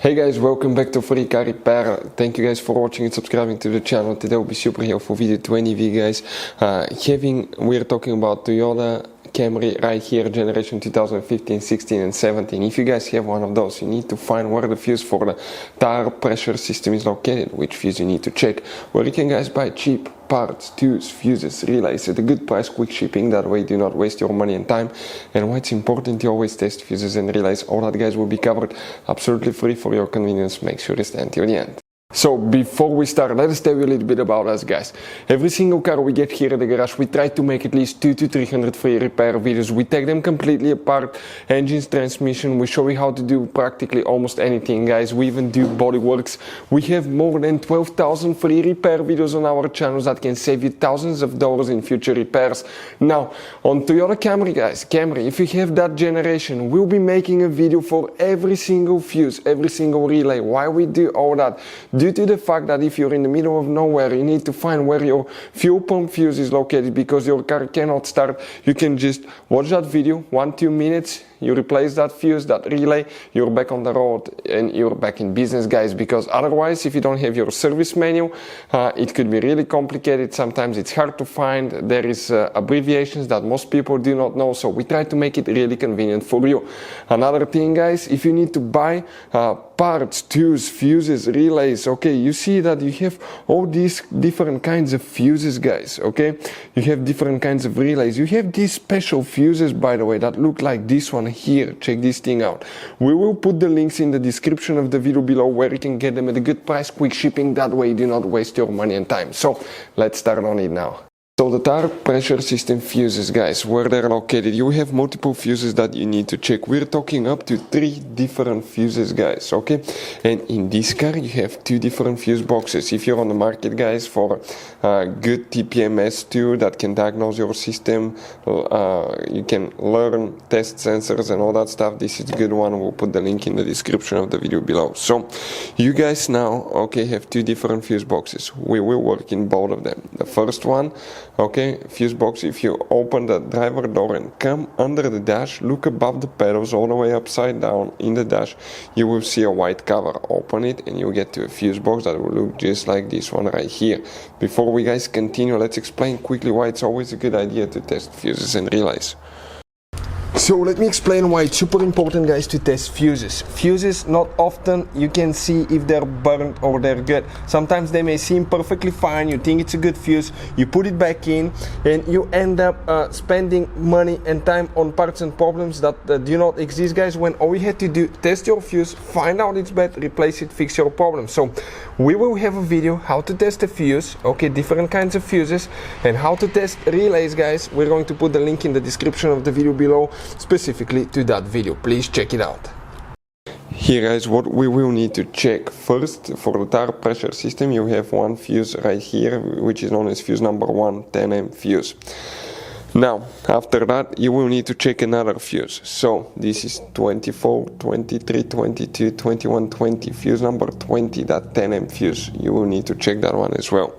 Hey guys, welcome back to Free Car Repair. Thank you guys for watching and subscribing to the channel. Today will be super helpful video 20V guys. We're talking about Toyota Camry right here, generation 2015, 16 and 17. If you guys have one of those, you need to find where the fuse for the tire pressure system is located, which fuse you need to check, where you can guys buy cheap parts, tools, fuses, relays at a good price, quick shipping. That way do not waste your money and time. And why it's important to always test fuses and relays, all that guys will be covered absolutely free for your convenience. Make sure to stay until the end. So before we start, let us tell you a little bit about us guys. Every single car we get here at the garage, we try to make at least 200 to 300 free repair videos. We take them completely apart, engines, transmission. We show you how to do practically almost anything guys. We even do body works. We have more than 12,000 free repair videos on our channels that can save you thousands of dollars in future repairs. Now on Toyota Camry guys, if you have that generation, we'll be making a video for every single fuse, every single relay. Why we do all that? Due to the fact that if you're in the middle of nowhere, you need to find where your fuel pump fuse is located because your car cannot start. You can just watch that video, 1-2 minutes, you replace that fuse, that relay, you're back on the road and you're back in business guys, because otherwise if you don't have your service manual, it could be really complicated. Sometimes it's hard to find. There is abbreviations that most people do not know, so we try to make it really convenient for you. Another thing guys, if you need to buy parts, tools, fuses, relays, okay, you see that you have all these different kinds of fuses guys, okay, you have different kinds of relays, you have these special fuses by the way that look like this one here. Check this thing out. We will put the links in the description of the video below where you can get them at a good price, quick shipping. That way you do not waste your money and time. So let's start on it now. So the tire pressure system fuses guys, where they're located, you have multiple fuses that you need to check. We're talking up to 3 different fuses guys, okay, and in this car you have 2 different fuse boxes. If you're on the market guys for a good TPMS tool that can diagnose your system, you can learn, test sensors and all that stuff, this is a good one. We'll put the link in the description of the video below. So you guys now, okay, have 2 different fuse boxes. We will work in both of them. The first one, okay, fuse box, if you open the driver door and come under the dash, look above the pedals all the way upside down in the dash, you will see a white cover. Open it and you get to a fuse box that will look just like this one right here. Before we guys continue, let's explain quickly why it's always a good idea to test fuses and relays. So let me explain why it's super important guys to test fuses. Fuses, not often you can see if they're burnt or they're good. Sometimes they may seem perfectly fine, you think it's a good fuse, you put it back in and you end up spending money and time on parts and problems that do not exist guys, when all you had to do, test your fuse, find out it's bad, replace it, fix your problem. So we will have a video how to test a fuse, okay, different kinds of fuses, and how to test relays guys. We're going to put the link in the description of the video below specifically to that video. Please check it out. Here guys, what we will need to check first for the tire pressure system, you have one fuse right here which is known as fuse number 1, 10M fuse. Now after that you will need to check another fuse. So this is 24, 23, 22, 21, 20, fuse number 20, that 10M fuse. You will need to check that one as well.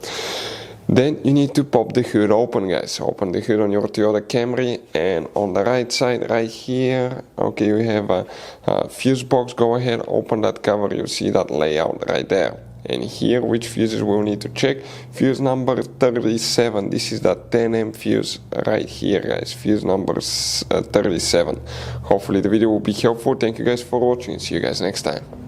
Then you need to pop the hood open guys. Open the hood on your Toyota Camry, and on the right side right here, okay, you have a fuse box. Go ahead, open that cover, you see that layout right there. And here, which fuses we'll need to check? Fuse number 37, this is that 10M fuse right here guys, fuse number 37. Hopefully the video will be helpful. Thank you guys for watching, see you guys next time.